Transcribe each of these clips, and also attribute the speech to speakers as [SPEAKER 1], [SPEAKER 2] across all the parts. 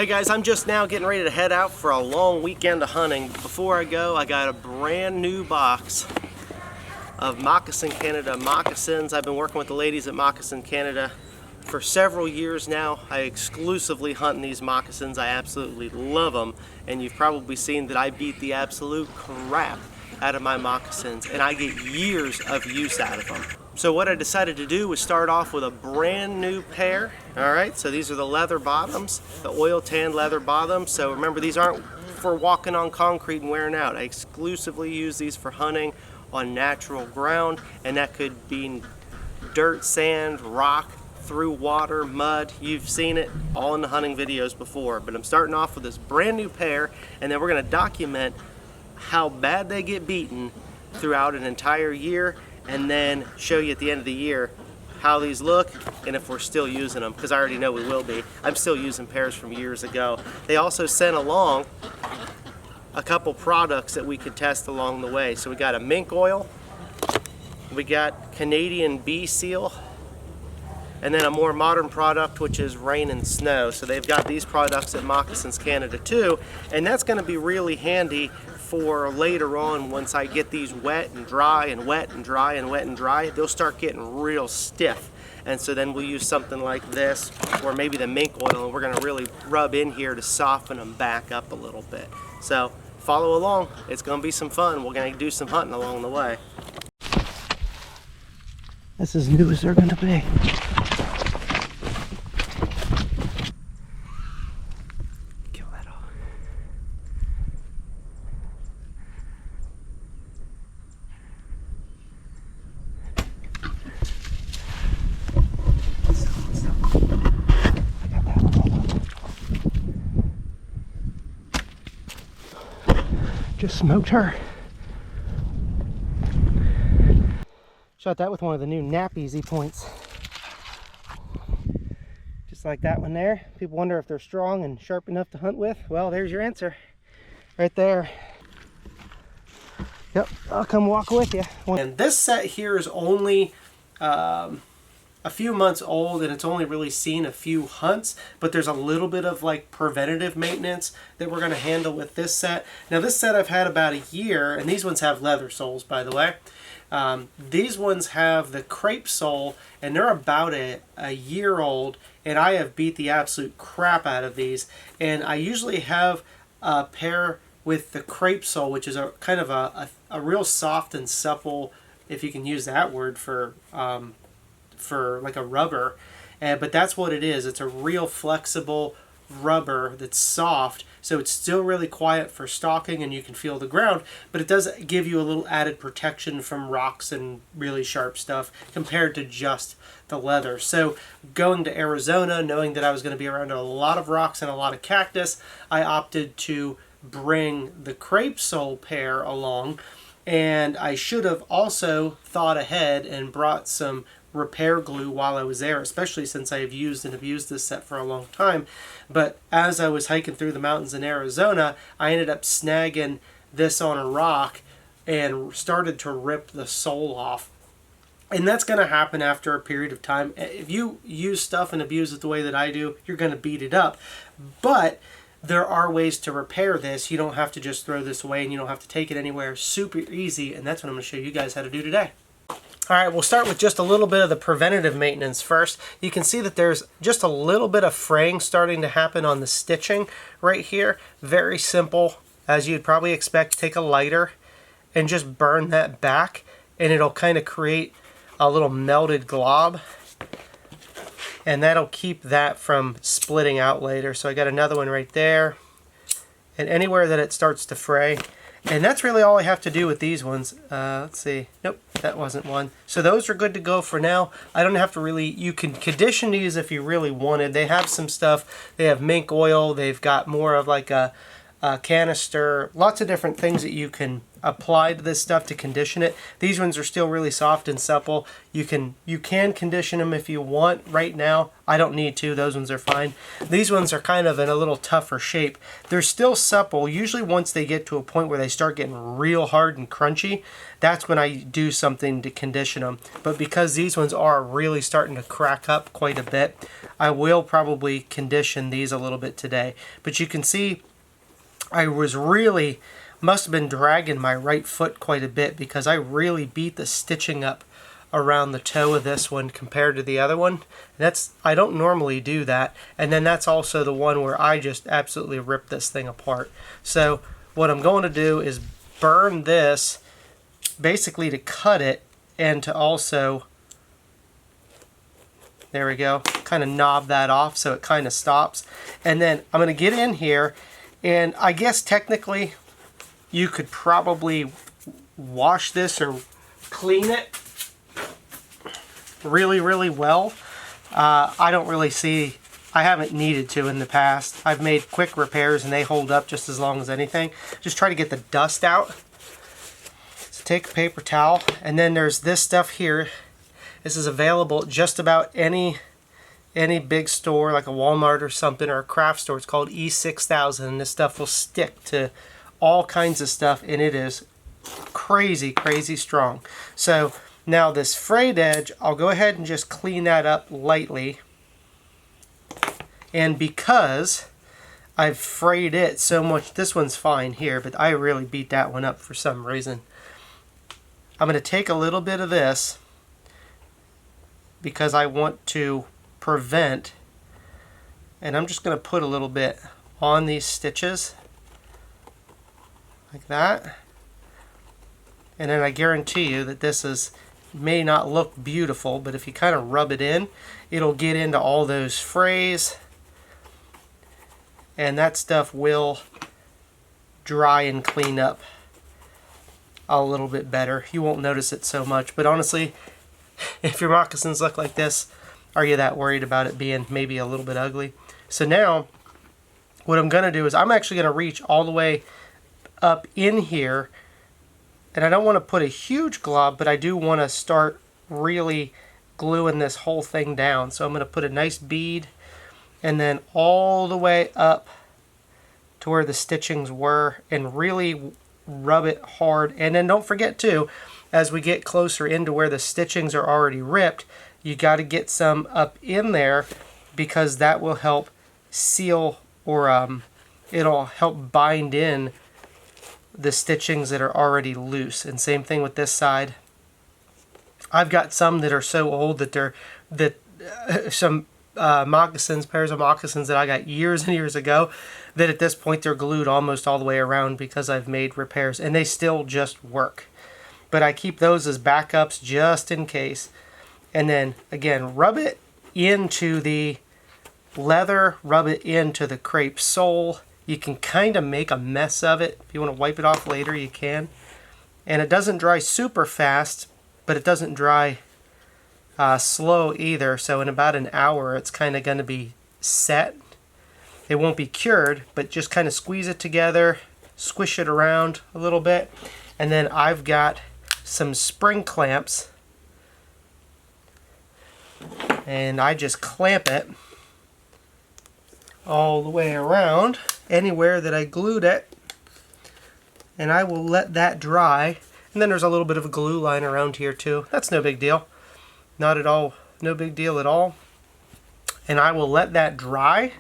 [SPEAKER 1] Hey guys, I'm just now getting ready to head out for a long weekend of hunting. Before I go, I got a brand new box of Moccasin Canada moccasins. I've been working with the ladies at Moccasin Canada for several years now. I exclusively hunt in these moccasins. I absolutely love them, and you've probably seen that I beat the absolute crap out of my moccasins, and I get years of use out of them. So what I decided to do was start off with a brand new pair. All right, so these are the leather bottoms, the oil tan leather bottoms. So remember, these aren't for walking on concrete and wearing out. I exclusively use these for hunting on natural ground, and that could be dirt, sand, rock, through water, mud. You've seen it all in the hunting videos before, but I'm starting off with this brand new pair, and then we're gonna document how bad they get beaten throughout an entire year, and then show you at the end of the year how these look and if we're still using them, because I already know we will be. I'm still using pairs from years ago. They also sent along a couple products that we could test along the way. So we got a mink oil, we got Canadian bee seal, and then a more modern product, which is rain and snow. So they've got these products at Moccasins Canada too, and that's going to be really handy for later on. Once I get these wet and dry and wet and dry and wet and dry, they'll start getting real stiff. And so then we'll use something like this, or maybe the mink oil, and we're going to really rub in here to soften them back up a little bit. So follow along, it's going to be some fun. We're going to do some hunting along the way. That's as new as they're going to be. Just smoked her. Shot that with one of the new Nap Easy points. Just like that one there. People wonder if they're strong and sharp enough to hunt with. Well, there's your answer. Right there. Yep, I'll come walk with you. And this set here is only a few months old, and it's only really seen a few hunts, but there's a little bit of like preventative maintenance that we're going to handle with this set. Now this set I've had about a year, and these ones have leather soles, by the way. These ones have the crepe sole, and they're about a year old, and I have beat the absolute crap out of these. And I usually have a pair with the crepe sole, which is a kind of a real soft and supple, if you can use that word, for like a rubber, but that's what it is. It's a real flexible rubber that's soft, so it's still really quiet for stalking and you can feel the ground, but it does give you a little added protection from rocks and really sharp stuff compared to just the leather. So going to Arizona, knowing that I was going to be around a lot of rocks and a lot of cactus, I opted to bring the crepe sole pair along, and I should have also thought ahead and brought some repair glue while I was there, especially since I have used and abused this set for a long time. But as I was hiking through the mountains in Arizona, I ended up snagging this on a rock and started to rip the sole off. And that's going to happen after a period of time. If you use stuff and abuse it the way that I do, you're going to beat it up. But there are ways to repair this. You don't have to just throw this away, and you don't have to take it anywhere. Super easy, and that's what I'm going to show you guys how to do today. All right, we'll start with just a little bit of the preventative maintenance first. You can see that there's just a little bit of fraying starting to happen on the stitching right here. Very simple, as you'd probably expect. Take a lighter and just burn that back, and it'll kind of create a little melted glob, and that'll keep that from splitting out later. So I got another one right there, and anywhere that it starts to fray. And that's really all I have to do with these ones. Let's see. Nope, that wasn't one. So those are good to go for now. I don't have to really, you can condition these if you really wanted. They have some stuff. They have mink oil. They've got more of like a canister. Lots of different things that you can applied this stuff to condition it. These ones are still really soft and supple. You can condition them if you want right now. I don't need to. Those ones are fine. These ones are kind of in a little tougher shape. They're still supple. Usually once they get to a point where they start getting real hard and crunchy, that's when I do something to condition them. But because these ones are really starting to crack up quite a bit, I will probably condition these a little bit today. But you can see I must have been dragging my right foot quite a bit because I really beat the stitching up around the toe of this one compared to the other one. I don't normally do that. And then that's also the one where I just absolutely ripped this thing apart. So what I'm going to do is burn this basically to cut it and to also, there we go, kind of knob that off so it kind of stops. And then I'm going to get in here, and I guess technically you could probably wash this or clean it really, really well. I don't really see, I haven't needed to in the past. I've made quick repairs and they hold up just as long as anything. Just try to get the dust out. So take a paper towel, and then there's this stuff here. This is available at just about any big store like a Walmart or something, or a craft store. It's called E6000, and this stuff will stick to all kinds of stuff, and it is crazy, crazy strong. So now this frayed edge, I'll go ahead and just clean that up lightly. And because I've frayed it so much, this one's fine here, but I really beat that one up for some reason. I'm going to take a little bit of this because I want to prevent, and I'm just going to put a little bit on these stitches like that. And then I guarantee you that this may not look beautiful, but if you kind of rub it in, it'll get into all those frays, and that stuff will dry and clean up a little bit better. You won't notice it so much, but honestly, if your moccasins look like this, are you that worried about it being maybe a little bit ugly? So now what I'm going to do is I'm actually going to reach all the way up in here, and I don't want to put a huge glob, but I do want to start really gluing this whole thing down. So I'm going to put a nice bead and then all the way up to where the stitchings were and really rub it hard. And then don't forget too, as we get closer into where the stitchings are already ripped, you got to get some up in there because that will help seal, or it'll help bind in the stitchings that are already loose. And same thing with this side. I've got some that are so old that some moccasins, pairs of moccasins that I got years and years ago, that at this point they're glued almost all the way around because I've made repairs, and they still just work. But I keep those as backups just in case. And then again, rub it into the leather, rub it into the crepe sole. You can kind of make a mess of it. If you want to wipe it off later, you can. And it doesn't dry super fast, but it doesn't dry slow either. So in about an hour, it's kind of going to be set. It won't be cured, but just kind of squeeze it together, squish it around a little bit. And then I've got some spring clamps, and I just clamp it all the way around anywhere that I glued it, and I will let that dry. And then there's a little bit of a glue line around here too. That's no big deal. Not at all, no big deal at all. And I will let that dry,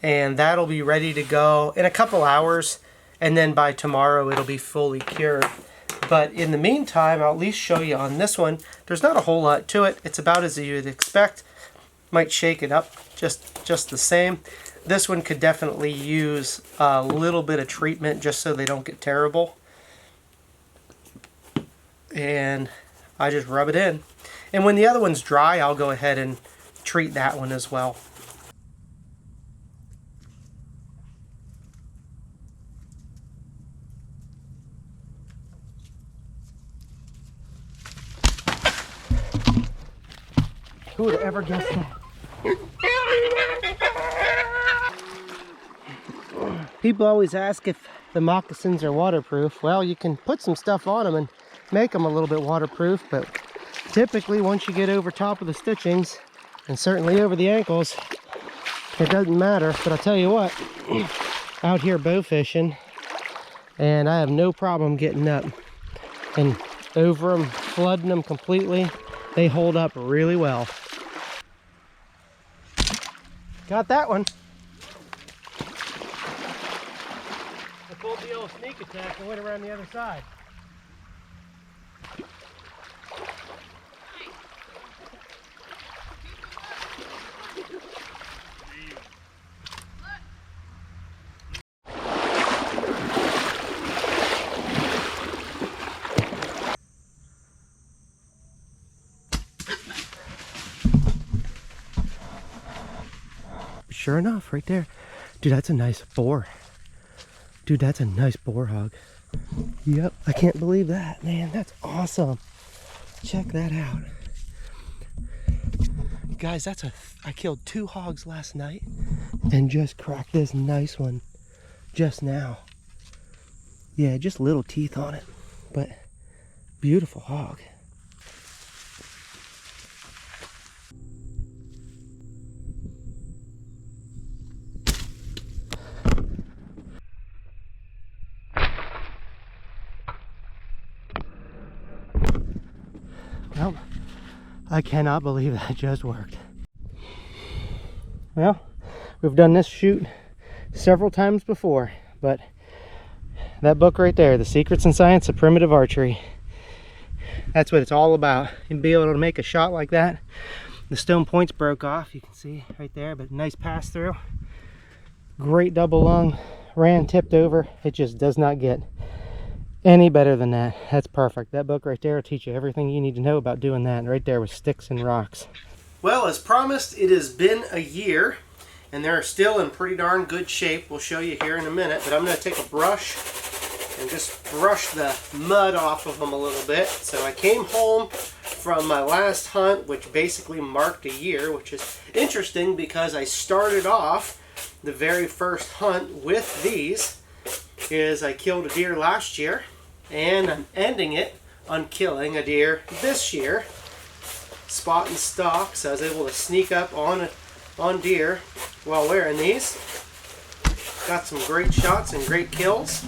[SPEAKER 1] and that'll be ready to go in a couple hours, and then by tomorrow it'll be fully cured. But in the meantime, I'll at least show you on this one. There's not a whole lot to it. It's about as you'd expect. Might shake it up just the same. This one could definitely use a little bit of treatment just so they don't get terrible. And I just rub it in. And when the other one's dry, I'll go ahead and treat that one as well. Who would ever guess that? People always ask if the moccasins are waterproof. Well, you can put some stuff on them and make them a little bit waterproof, but typically once you get over top of the stitchings, and certainly over the ankles, it doesn't matter. But I'll tell you what, out here bow fishing, and I have no problem getting up and over them, flooding them completely. They hold up really well. Got that one. I pulled the old sneak attack and went around the other side. Sure enough, right there. Dude, that's a nice boar. Dude, that's a nice boar hog. Yep, I can't believe that, man. That's awesome. Check that out. Guys, I killed 2 hogs last night and just cracked this nice one just now. Yeah, just little teeth on it, but beautiful hog. Well, I cannot believe that just worked. Well, we've done this shoot several times before, but that book right there, The Secrets and Science of Primitive Archery, that's what it's all about. And be able to make a shot like that. The stone points broke off, you can see right there, but nice pass through. Great double lung, ran, tipped over. It just does not get any better than that. That's perfect. That book right there will teach you everything you need to know about doing that. And right there with sticks and rocks. Well, as promised, it has been a year, and they're still in pretty darn good shape. We'll show you here in a minute, but I'm going to take a brush and just brush the mud off of them a little bit. So I came home from my last hunt, which basically marked a year, which is interesting because I started off the very first hunt with these. I killed a deer last year, and I'm ending it on killing a deer this year. Spot and stalk, so I was able to sneak up on deer while wearing these. Got some great shots and great kills.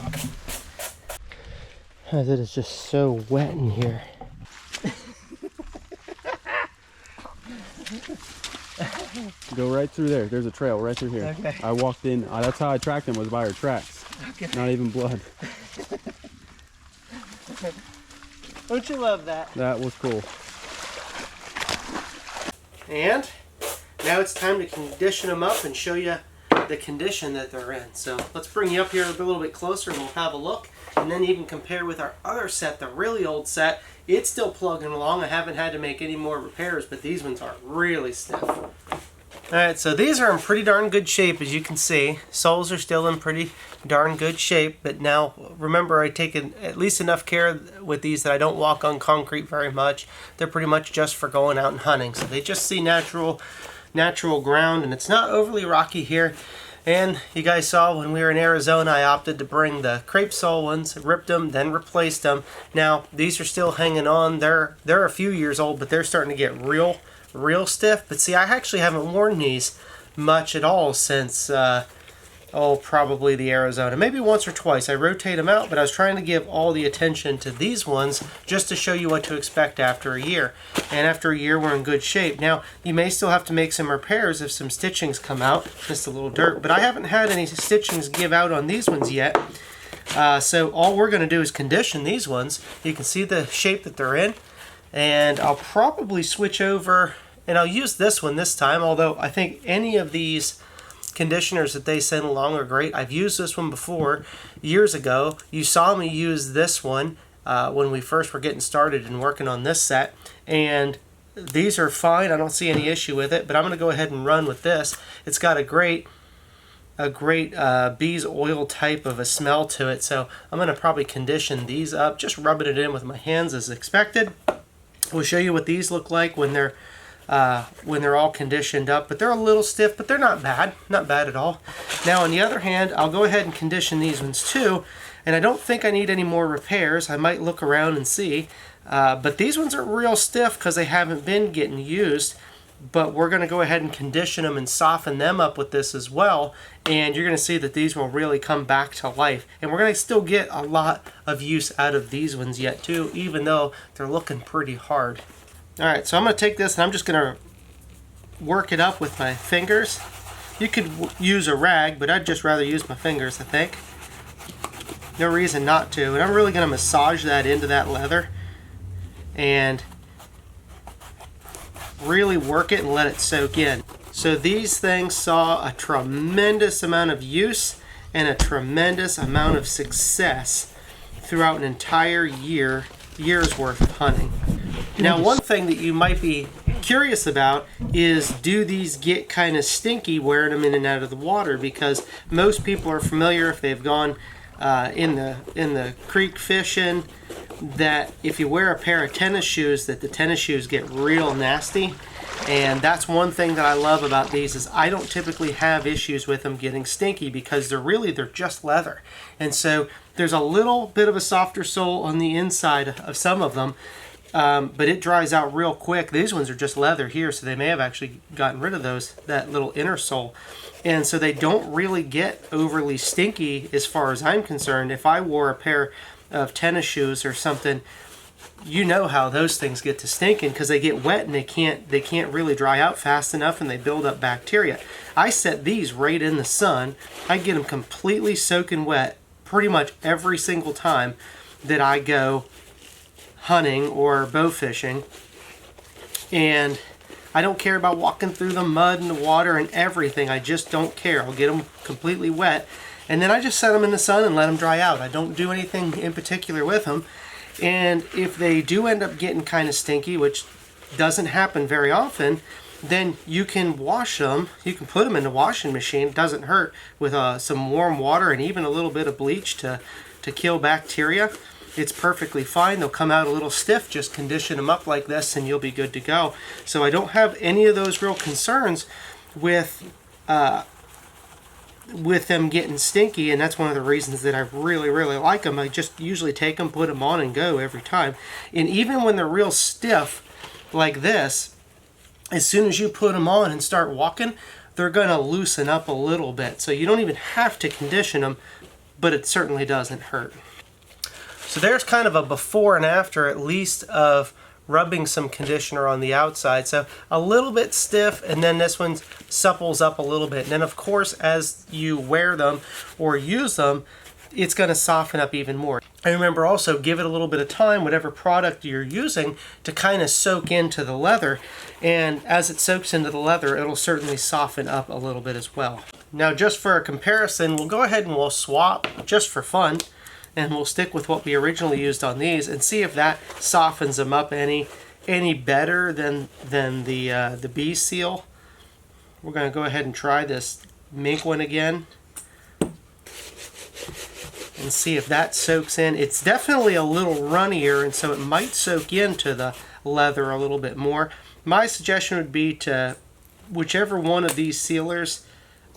[SPEAKER 1] It is just so wet in here.
[SPEAKER 2] Go right through there. There's a trail right through here.
[SPEAKER 1] Okay.
[SPEAKER 2] I walked in. That's how I tracked them, was by her tracks.
[SPEAKER 1] Okay.
[SPEAKER 2] Not even blood.
[SPEAKER 1] Don't you love that?
[SPEAKER 2] That was cool.
[SPEAKER 1] And now it's time to condition them up and show you the condition that they're in. So let's bring you up here a little bit closer and we'll have a look. And then even compare with our other set, the really old set. It's still plugging along. I haven't had to make any more repairs, but these ones are really stiff. Alright, so these are in pretty darn good shape, as you can see. Soles are still in pretty darn good shape, but now remember I take at least enough care with these that I don't walk on concrete very much. They're pretty much just for going out and hunting. So they just see natural ground, and it's not overly rocky here. And you guys saw when we were in Arizona, I opted to bring the crepe sole ones, ripped them, then replaced them. Now, these are still hanging on. They're a few years old, but they're starting to get real stiff. But see, I actually haven't worn these much at all since, probably the Arizona. Maybe once or twice. I rotate them out, but I was trying to give all the attention to these ones just to show you what to expect after a year. And after a year, we're in good shape. Now, you may still have to make some repairs if some stitchings come out, just a little dirt, but I haven't had any stitchings give out on these ones yet. So all we're going to do is condition these ones. You can see the shape that they're in, and I'll probably switch over, and I'll use this one this time, although I think any of these conditioners that they send along are great. I've used this one before years ago. You saw me use this one when we first were getting started and working on this set, and these are fine. I don't see any issue with it, but I'm going to go ahead and run with this. It's got a great bees oil type of a smell to it, so I'm going to probably condition these up, just rubbing it in with my hands as expected. We'll show you what these look like when they're when they're all conditioned up. But they're a little stiff, but they're not bad. Not bad at all. Now, on the other hand, I'll go ahead and condition these ones too. And I don't think I need any more repairs. I might look around and see. But these ones are real stiff because they haven't been getting used. But we're going to go ahead and condition them and soften them up with this as well. And you're going to see that these will really come back to life. And we're going to still get a lot of use out of these ones yet too, even though they're looking pretty hard. Alright, so I'm going to take this and I'm just going to work it up with my fingers. You could use a rag, but I'd just rather use my fingers, I think. No reason not to. And I'm really going to massage that into that leather and really work it and let it soak in. So these things saw a tremendous amount of use and a tremendous amount of success throughout an entire year's worth of hunting. Now, one thing that you might be curious about is, do these get kind of stinky wearing them in and out of the water? Because most people are familiar, if they've gone in the creek fishing, that if you wear a pair of tennis shoes, that the tennis shoes get real nasty. And that's one thing that I love about these, is I don't typically have issues with them getting stinky because they're just leather. And so there's a little bit of a softer sole on the inside of some of them, but it dries out real quick. These ones are just leather here, so they may have actually gotten rid of that little inner sole. And so they don't really get overly stinky as far as I'm concerned. If I wore a pair of tennis shoes or something, you know how those things get to stinking because they get wet and they can't really dry out fast enough and they build up bacteria. I set these right in the sun. I get them completely soaking wet pretty much every single time that I go hunting or bow fishing. And I don't care about walking through the mud and the water and everything. I just don't care. I'll get them completely wet. And then I just set them in the sun and let them dry out. I don't do anything in particular with them. And if they do end up getting kind of stinky, which doesn't happen very often, then you can wash them. You can put them in the washing machine. It doesn't hurt, with some warm water and even a little bit of bleach to kill bacteria. It's perfectly fine. They'll come out a little stiff. Just condition them up like this and you'll be good to go. So I don't have any of those real concerns with them getting stinky, and that's one of the reasons that I really, really like them. I just usually take them, put them on, and go every time. And even when they're real stiff like this, as soon as you put them on and start walking, they're going to loosen up a little bit. So you don't even have to condition them, but it certainly doesn't hurt. So there's kind of a before and after, at least, of rubbing some conditioner on the outside. So a little bit stiff, and then this one supples up a little bit. And then of course, as you wear them or use them, it's going to soften up even more. And remember also, give it a little bit of time, whatever product you're using, to kind of soak into the leather. And as it soaks into the leather, it'll certainly soften up a little bit as well. Now, just for a comparison, we'll go ahead and we'll swap just for fun. And we'll stick with what we originally used on these and see if that softens them up any better than the bee seal. We're going to go ahead and try this mink one again and see if that soaks in. It's definitely a little runnier, and so it might soak into the leather a little bit more. My suggestion would be to, whichever one of these sealers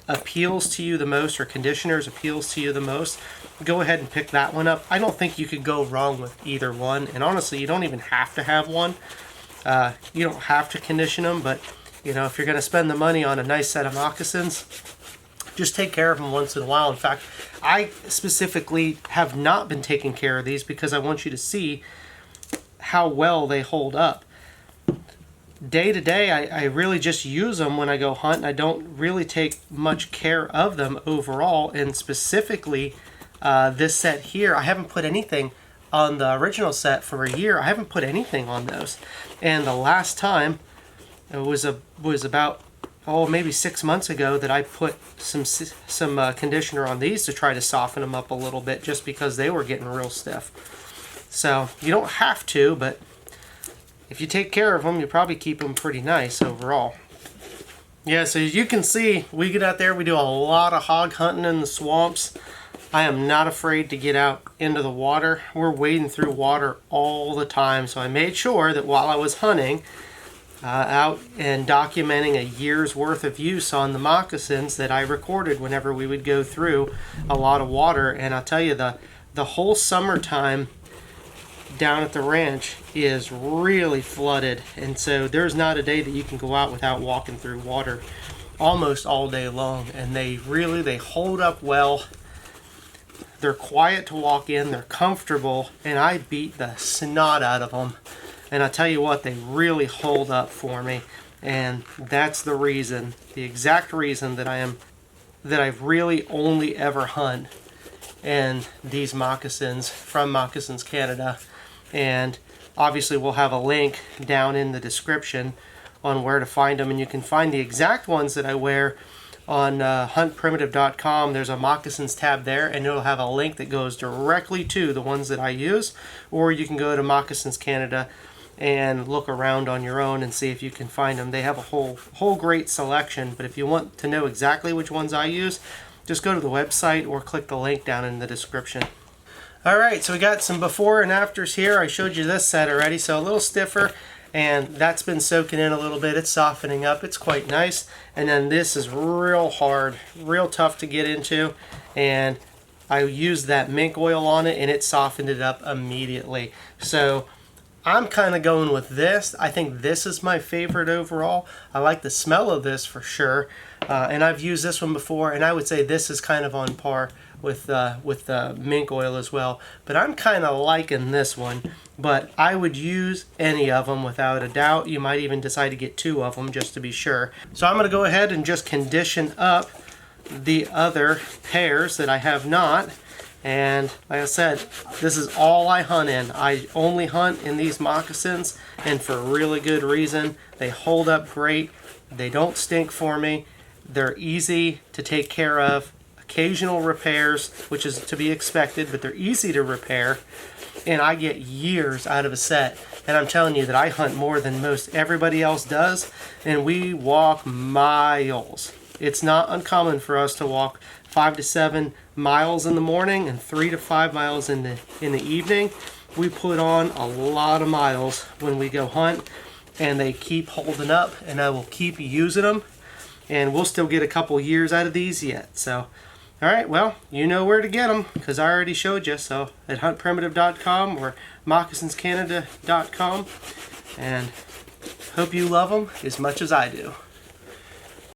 [SPEAKER 1] appeals to you the most, or conditioners appeals to you the most, go ahead and pick that one up. I don't think you could go wrong with either one, and honestly, you don't even have to have one. You don't have to condition them, but you know, if you're going to spend the money on a nice set of moccasins, just take care of them once in a while. In fact, I specifically have not been taking care of these because I want you to see how well they hold up. Day to day, I really just use them when I go hunt. I don't really take much care of them overall, and specifically this set here, I haven't put anything on the original set for a year. I haven't put anything on those, and the last time it was about maybe 6 months ago that I put some conditioner on these to try to soften them up a little bit, just because they were getting real stiff. So you don't have to, but if you take care of them, you probably keep them pretty nice overall. Yeah, so as you can see, we get out there, we do a lot of hog hunting in the swamps. I am not afraid to get out into the water. We're wading through water all the time, so I made sure that while I was hunting, out and documenting a year's worth of use on the moccasins that I recorded whenever we would go through a lot of water. And I'll tell you, the whole summertime down at the ranch is really flooded, and so there's not a day that you can go out without walking through water almost all day long. And they hold up well. They're quiet to walk in, they're comfortable, and I beat the snot out of them. And I tell you what, they really hold up for me. And that's the reason, the exact reason that I've really only ever hunt in these moccasins from Moccasins Canada. And obviously we'll have a link down in the description on where to find them, and you can find the exact ones that I wear on huntprimitive.com. There's a moccasins tab there, and it'll have a link that goes directly to the ones that I use. Or you can go to Moccasins Canada and look around on your own and see if you can find them. They have a whole great selection, but if you want to know exactly which ones I use, just go to the website or click the link down in the description. Alright, so we got some before and afters here. I showed you this set already, so a little stiffer, and that's been soaking in a little bit. It's softening up. It's quite nice. And then this is real hard, real tough to get into, and I used that mink oil on it and it softened it up immediately. So I'm kind of going with this. I think this is my favorite overall. I like the smell of this for sure, and I've used this one before, and I would say this is kind of on par with the mink oil as well. But I'm kind of liking this one. But I would use any of them without a doubt. You might even decide to get 2 of them just to be sure. So I'm going to go ahead and just condition up the other pairs that I have not. And like I said, this is all I hunt in. I only hunt in these moccasins, and for a really good reason. They hold up great. They don't stink for me. They're easy to take care of. Occasional repairs, which is to be expected, but they're easy to repair. And I get years out of a set. And I'm telling you that I hunt more than most everybody else does, and we walk miles. It's not uncommon for us to walk 5 to 7 miles in the morning and 3 to 5 miles in the evening. We put on a lot of miles when we go hunt, and they keep holding up, and I will keep using them, and we'll still get a couple years out of these yet. So alright, well, you know where to get them, because I already showed you. So at huntprimitive.com or moccasinscanada.com. And hope you love them as much as I do.